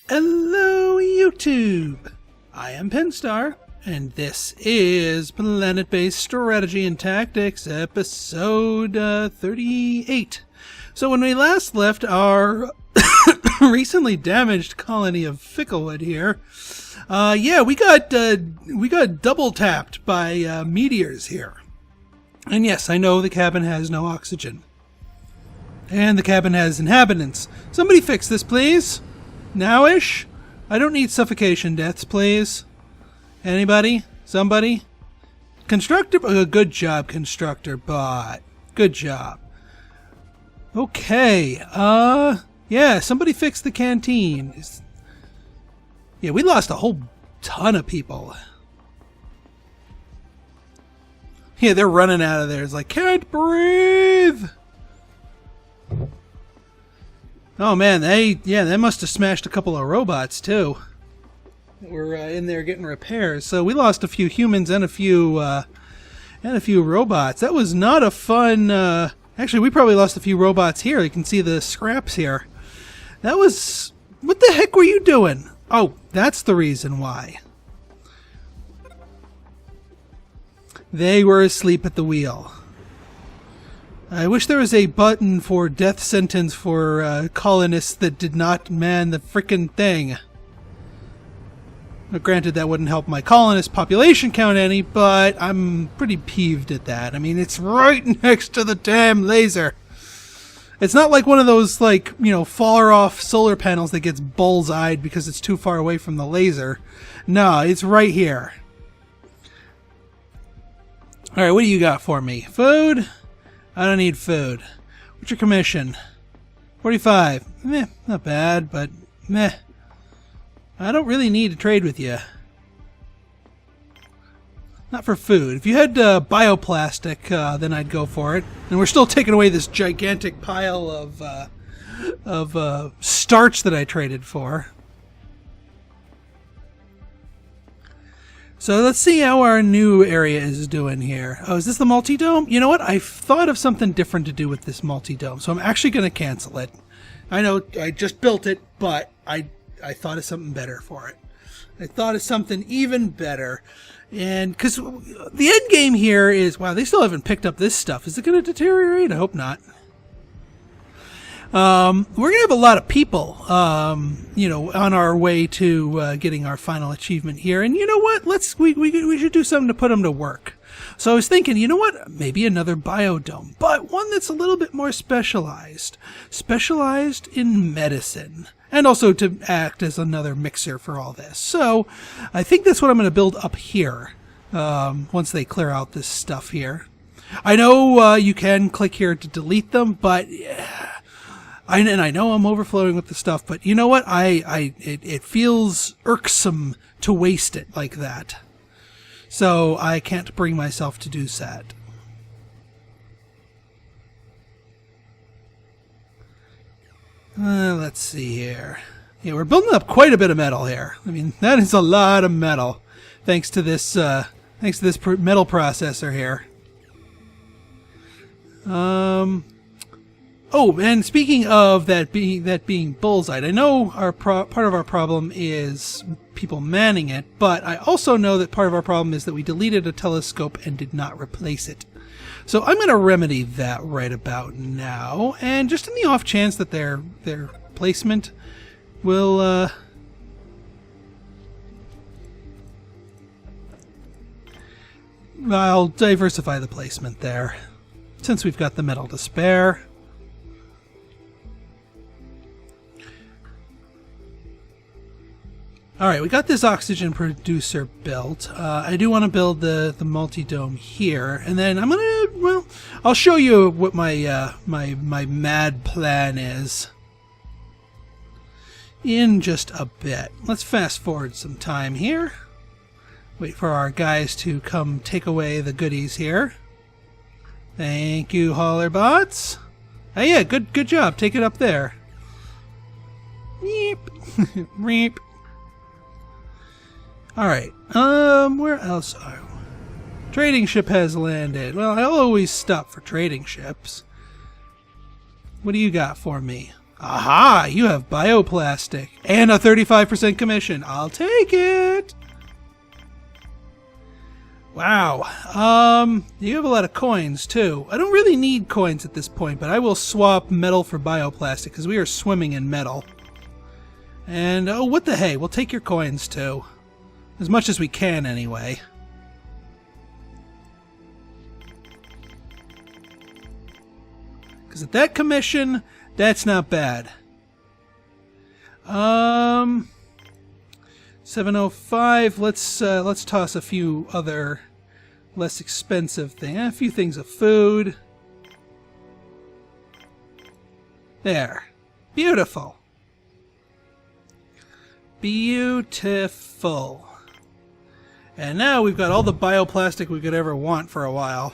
Hello, YouTube! I am Pinstar, and this is Planetbase Strategy and Tactics, episode 38. So when we last left our recently damaged colony of Ficklewood here, we got double tapped by meteors here. And yes, I know the cabin has no oxygen. And the cabin has inhabitants. Somebody fix this, please. Now-ish? I don't need suffocation deaths, please. Anybody? Somebody? Constructor? Good job, Constructor bot. Good job. Okay. Yeah, somebody fix the canteen. Yeah, we lost a whole ton of people. Yeah, they're running out of there. It's like, can't breathe! Oh man, they must have smashed a couple of robots too. We're in there getting repairs. So we lost a few humans and a few robots. That was not a fun. Actually, we probably lost a few robots here. You can see the scraps here. That was. What the heck were you doing? Oh, that's the reason why. They were asleep at the wheel. I wish there was a button for death sentence for colonists that did not man the frickin' thing. Now, granted, that wouldn't help my colonist population count any, but I'm pretty peeved at that. I mean, it's right next to the damn laser. It's not like one of those, like, you know, far off solar panels that gets bullseyed because it's too far away from the laser. No, it's right here. Alright, what do you got for me? Food? I don't need food. What's your commission? 45. Meh, not bad, but meh. I don't really need to trade with you. Not for food. If you had bioplastic, then I'd go for it. And we're still taking away this gigantic pile of starch that I traded for. So let's see how our new area is doing here. Oh, is this the multi-dome? You know what? I've thought of something different to do with this multi-dome, so I'm actually going to cancel it. I know I just built it, but I thought of something better for it. I thought of something even better. And because the end game here is, wow, they still haven't picked up this stuff. Is it going to deteriorate? I hope not. We're going to have a lot of people, you know, on our way to getting our final achievement here. And you know what? We should do something to put them to work. So I was thinking, you know what? Maybe another biodome, but one that's a little bit more specialized. Specialized in medicine. And also to act as another mixer for all this. So I think that's what I'm going to build up here once they clear out this stuff here. I know you can click here to delete them, but... And I know I'm overflowing with the stuff, but you know what? It feels irksome to waste it like that. So I can't bring myself to do that. Let's see here. Yeah, we're building up quite a bit of metal here. I mean, that is a lot of metal, thanks to this metal processor here. Oh, and speaking of that being bullseyed, I know part of our problem is people manning it, but I also know that part of our problem is that we deleted a telescope and did not replace it. So I'm going to remedy that right about now, and just in the off chance that their placement will I'll diversify the placement there, since we've got the metal to spare. Alright, we got this oxygen producer built. I do want to build the multi-dome here, and then I'm gonna, well, I'll show you what my my mad plan is in just a bit. Let's fast forward some time here. Wait for our guys to come take away the goodies here. Thank you, hauler bots. Oh yeah, good job. Take it up there. Yeep. Reep. Alright, where else are we? Trading ship has landed. Well, I'll always stop for trading ships. What do you got for me? Aha! You have bioplastic and a 35% commission. I'll take it. Wow. You have a lot of coins, too. I don't really need coins at this point, but I will swap metal for bioplastic, because we are swimming in metal. And, oh, what the hey, we'll take your coins, too. As much as we can, anyway. Because at that commission, that's not bad. 705. Let's toss a few other less expensive things. A few things of food. There. Beautiful. Beautiful. And now we've got all the bioplastic we could ever want for a while.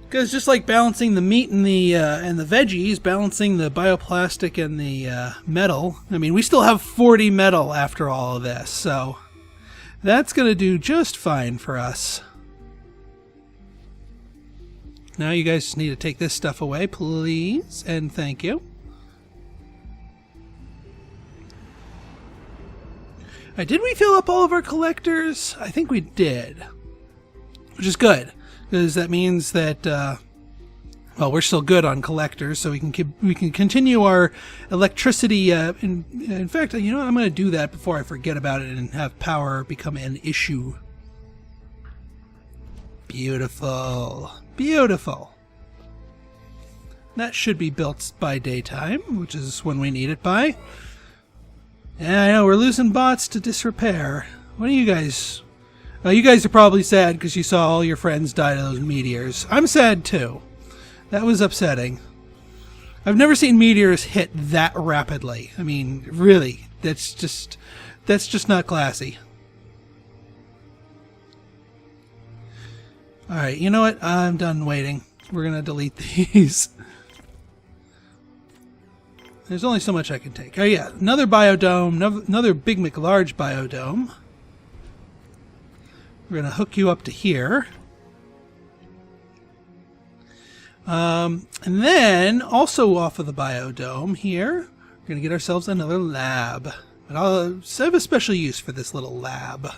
Because just like balancing the meat and the veggies, balancing the bioplastic and the metal. I mean, we still have 40 metal after all of this, so that's going to do just fine for us. Now you guys just need to take this stuff away, please, and thank you. Did we fill up all of our collectors? I think we did, which is good. Because that means that, well, we're still good on collectors, so we can continue our electricity. In fact, you know what? I'm going to do that before I forget about it and have power become an issue. Beautiful. Beautiful. That should be built by daytime, which is when we need it by. Yeah, I know, we're losing bots to disrepair. What are you guys... you guys are probably sad because you saw all your friends die to those meteors. I'm sad too. That was upsetting. I've never seen meteors hit that rapidly. I mean, really, that's just not classy. Alright, you know what? I'm done waiting. We're gonna delete these. There's only so much I can take. Oh yeah, another biodome, another Big McLarge biodome. We're going to hook you up to here. And then, also off of the biodome here, we're going to get ourselves another lab. But I'll have a special use for this little lab.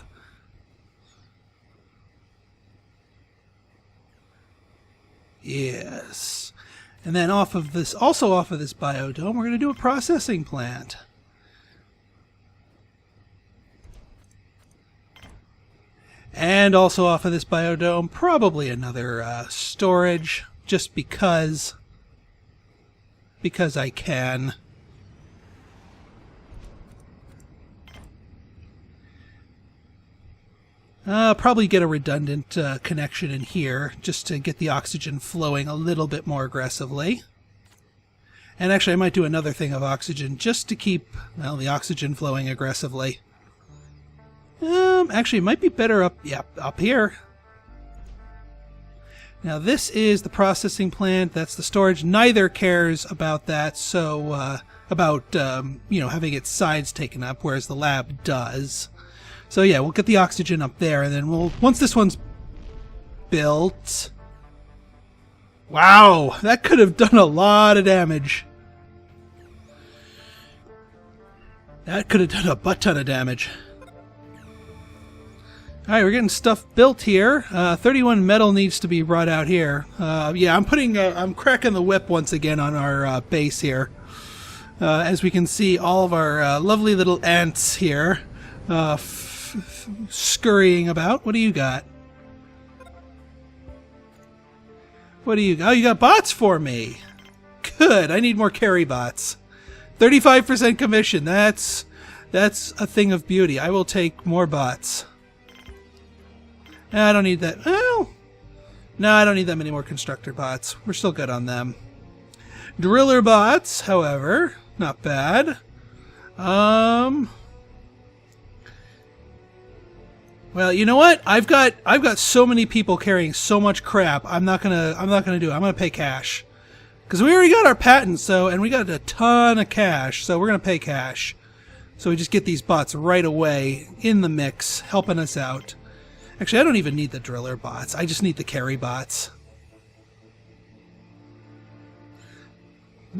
Yes. And then also off of this biodome, we're going to do a processing plant. And also off of this biodome, probably another storage, just because I can. Probably get a redundant connection in here, just to get the oxygen flowing a little bit more aggressively. And actually, I might do another thing of oxygen, just to keep, well, the oxygen flowing aggressively. Actually, it might be better up here. Now, this is the processing plant. That's the storage. Neither cares about that, so, you know, having its sides taken up, whereas the lab does. So, yeah, we'll get the oxygen up there, and then once this one's built... Wow, that could have done a lot of damage. That could have done a butt ton of damage. Alright, we're getting stuff built here. 31 metal needs to be brought out here. Yeah, I'm cracking the whip once again on our base here. As we can see, all of our lovely little ants here scurrying about. What do you got? What do you got? Oh, you got bots for me. Good. I need more carry bots. 35% commission. That's a thing of beauty. I will take more bots. I don't need that. Well, no, I don't need that many more constructor bots. We're still good on them. Driller bots, however, not bad. Well, you know what? I've got so many people carrying so much crap. I'm not gonna do it. I'm gonna pay cash, because we already got our patents. And we got a ton of cash. So we're gonna pay cash. So we just get these bots right away in the mix, helping us out. Actually, I don't even need the driller bots. I just need the carry bots.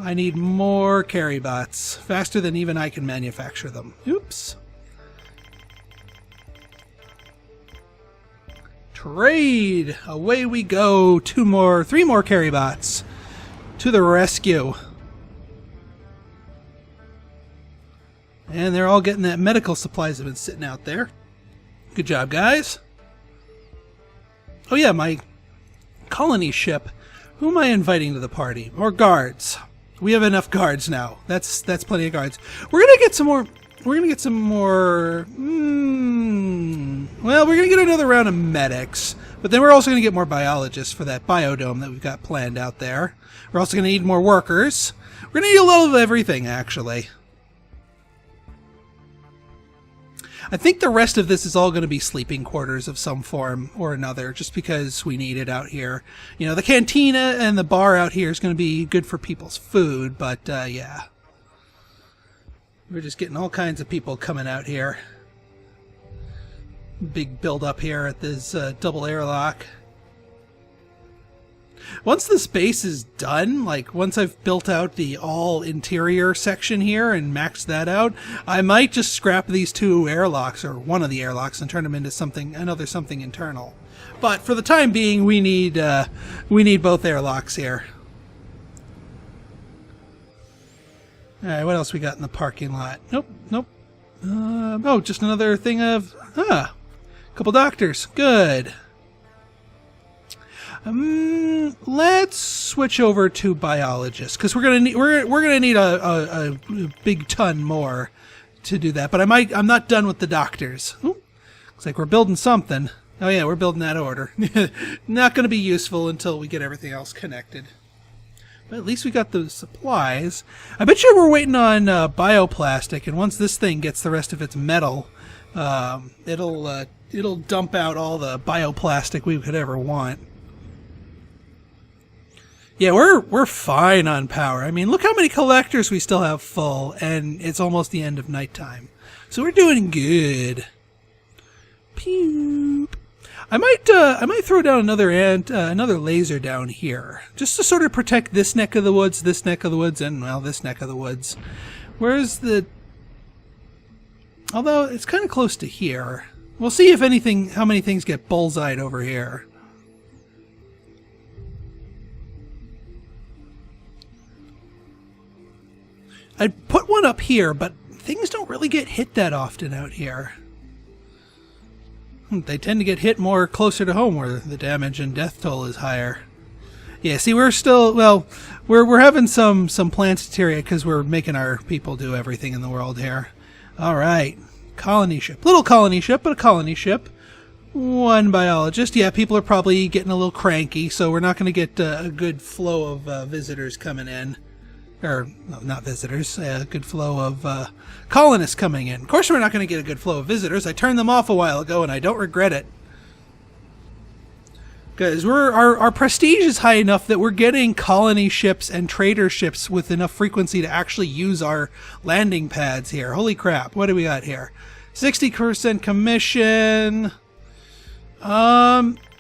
I need more carry bots. Faster than even I can manufacture them. Oops. Trade! Away we go. 3 more carry bots. To the rescue. And they're all getting that medical supplies that have been sitting out there. Good job, guys. Oh yeah, my colony ship. Who am I inviting to the party? More guards. We have enough guards now. That's plenty of guards. We're gonna get some more. We're gonna get some more. Well, we're gonna get another round of medics, but then we're also gonna get more biologists for that biodome that we've got planned out there. We're also gonna need more workers. We're gonna need a little of everything, actually. I think the rest of this is all going to be sleeping quarters of some form or another, just because we need it out here. You know, the cantina and the bar out here is going to be good for people's food, but yeah. We're just getting all kinds of people coming out here. Big build up here at this double airlock. Once this base is done, like once I've built out the all interior section here and maxed that out, I might just scrap these 2 airlocks, or one of the airlocks, and turn them into something internal. But for the time being, we need both airlocks here. All right, what else we got in the parking lot? Nope. Oh, just another thing of a couple doctors. Good. Let's switch over to biologists, because we're gonna need a big ton more to do that. But I'm not done with the doctors. Ooh, looks like we're building something. Oh yeah, we're building that order. Not gonna be useful until we get everything else connected. But at least we got the supplies. I bet you we're waiting on bioplastic, and once this thing gets the rest of its metal, it'll dump out all the bioplastic we could ever want. Yeah, we're fine on power. I mean, look how many collectors we still have full, and it's almost the end of nighttime. So we're doing good. Pew. I might throw down another laser down here, just to sort of protect this neck of the woods, and well, this neck of the woods. Where's the? Although it's kind of close to here. We'll see if how many things get bullseyed over here. I'd put one up here, but things don't really get hit that often out here. They tend to get hit more closer to home, where the damage and death toll is higher. Yeah, see, we're still, well, we're having some planetaria because we're making our people do everything in the world here. All right, colony ship. Little colony ship, but a colony ship. 1 biologist. Yeah, people are probably getting a little cranky, so we're not going to get a good flow of visitors coming in. Or, no, not visitors, a good flow of colonists coming in. Of course we're not going to get a good flow of visitors. I turned them off a while ago, and I don't regret it. Because our prestige is high enough that we're getting colony ships and trader ships with enough frequency to actually use our landing pads here. Holy crap, what do we got here? 60% commission.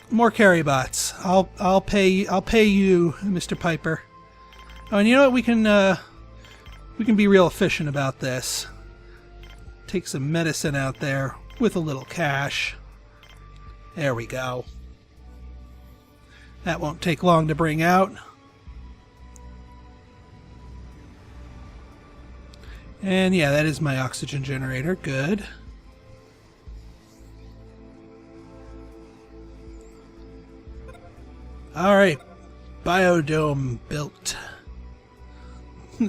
More carry bots. I'll pay you, Mr. Piper. Oh, and you know what? We can be real efficient about this. Take some medicine out there with a little cash. There we go. That won't take long to bring out. And yeah, that is my oxygen generator. Good. Alright. Biodome built.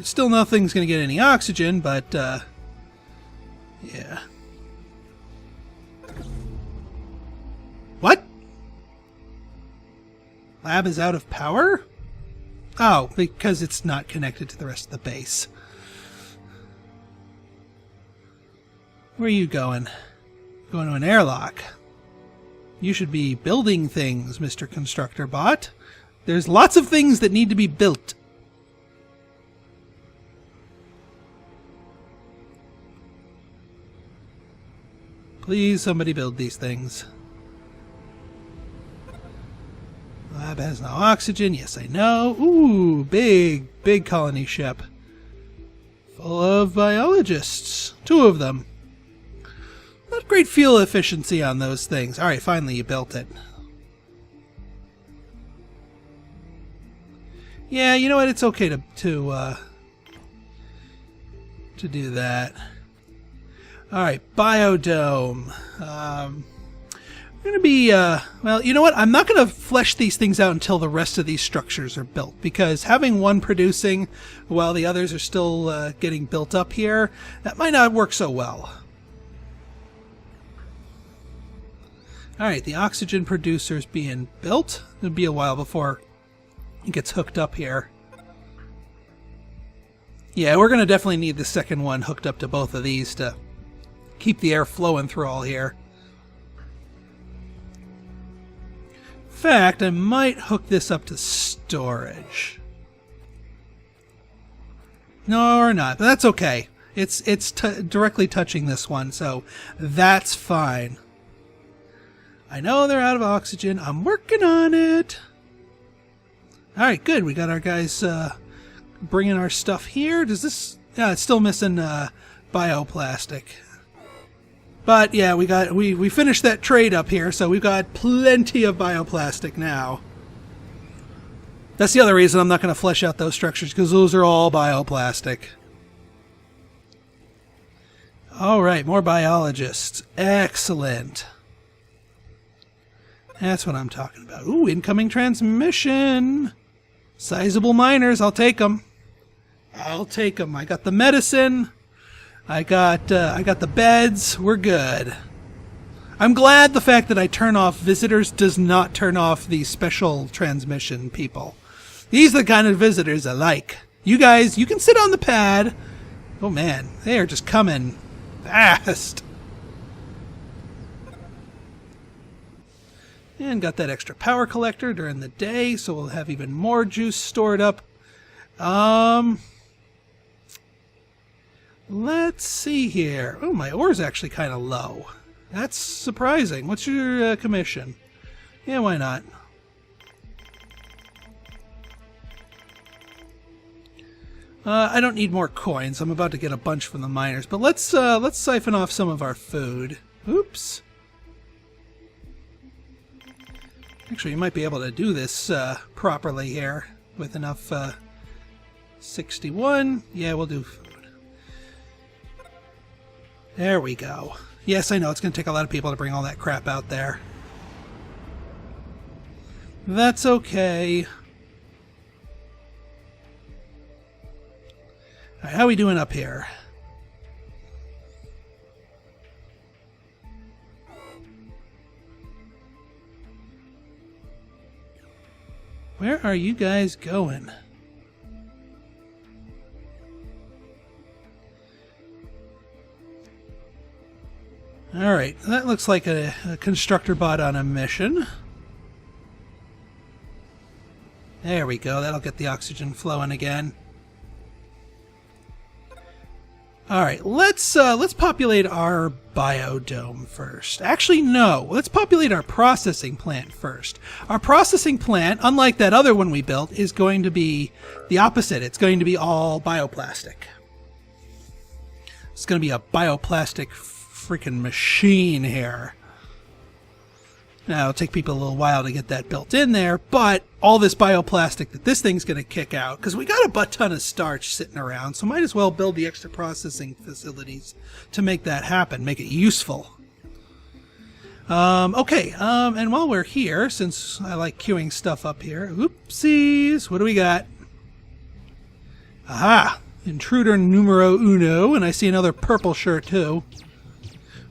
Still nothing's going to get any oxygen, but, yeah. What? Lab is out of power? Oh, because it's not connected to the rest of the base. Where are you going? Going to an airlock. You should be building things, Mr. Constructor Bot. There's lots of things that need to be built. Please, somebody build these things. Lab has no oxygen. Yes, I know. Ooh, big colony ship. Full of biologists. 2 of them. Not great fuel efficiency on those things. Alright, finally you built it. Yeah, you know what? It's okay to do that. Alright, biodome. We're going to be, well, you know what? I'm not going to flesh these things out until the rest of these structures are built, because having one producing while the others are still getting built up here, that might not work so well. Alright, the oxygen producer's being built. It'll be a while before it gets hooked up here. Yeah, we're going to definitely need the second one hooked up to both of these to keep the air flowing through all here. In fact, I might hook this up to storage. No, or not. But that's okay. It's directly touching this one, so that's fine. I know they're out of oxygen. I'm working on it. Alright, good. We got our guys bringing our stuff here. Does this... Yeah, it's still missing bioplastic. But yeah, we finished that trade up here, so we've got plenty of bioplastic now. That's the other reason I'm not going to flesh out those structures, because those are all bioplastic. Alright, more biologists. Excellent. That's what I'm talking about. Ooh, incoming transmission. Sizable miners. I'll take them. I'll take them. I got the medicine. I got the beds. We're good. I'm glad the fact that I turn off visitors does not turn off the special transmission people. These are the kind of visitors I like. You guys, you can sit on the pad. Oh man, they are just coming fast. And got that extra power collector during the day, so we'll have even more juice stored up. Let's see here. Oh, my ore's actually kind of low. That's surprising. What's your commission? Yeah, why not? I don't need more coins. I'm about to get a bunch from the miners, but let's siphon off some of our food. Oops. Actually, you might be able to do this properly here with enough 61. Yeah, we'll do food. There we go. Yes, I know, it's going to take a lot of people to bring all that crap out there. That's okay. All right, how are we doing up here? Where are you guys going? Alright, that looks like a constructor bot on a mission. There we go, that'll get the oxygen flowing again. Alright, let's populate our biodome first. Actually, no. Let's populate our processing plant first. Our processing plant, unlike that other one we built, is going to be the opposite. It's going to be all bioplastic. It's going to be a bioplastic freaking machine here. Now, it'll take people a little while to get that built in there, but all this bioplastic that this thing's going to kick out, because we got a butt ton of starch sitting around, so might as well build the extra processing facilities to make that happen, make it useful. Okay, and while we're here, since I like queuing stuff up here, oopsies, what do we got? Aha! Intruder numero uno, and I see another purple shirt too.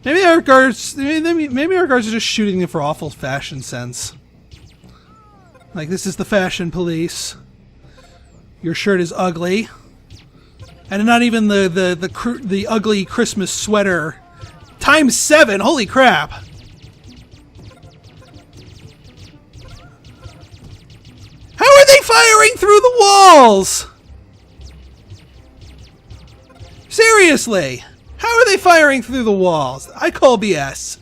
Maybe our guards are just shooting them for awful fashion sense. Like, this is the fashion police. Your shirt is ugly. And not even the ugly Christmas sweater. Times 7! Holy crap! How are they firing through the walls? Seriously! How are they firing through the walls? I call BS.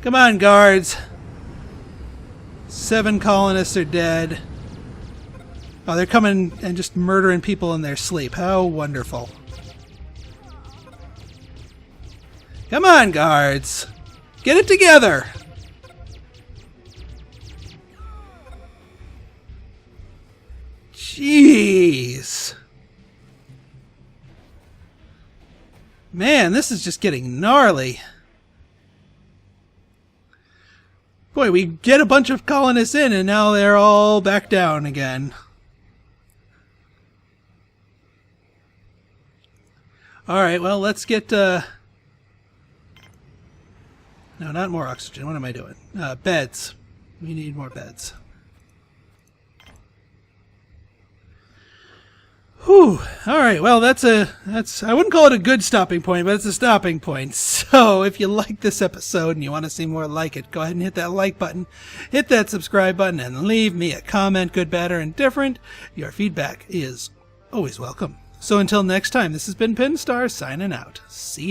Come on, guards. 7 colonists are dead. Oh, they're coming and just murdering people in their sleep. How wonderful. Come on, guards. Get it together. Jeez. Man, this is just getting gnarly. Boy, we get a bunch of colonists in and now they're all back down again. Alright, well, let's get, no, not more oxygen. What am I doing? Beds. We need more beds. Whew. Alright, well, that's I wouldn't call it a good stopping point, but it's a stopping point. So, if you like this episode and you want to see more like it, go ahead and hit that like button, hit that subscribe button, and leave me a comment, good, bad, or indifferent. Your feedback is always welcome. So until next time, this has been Pinstar signing out. See ya.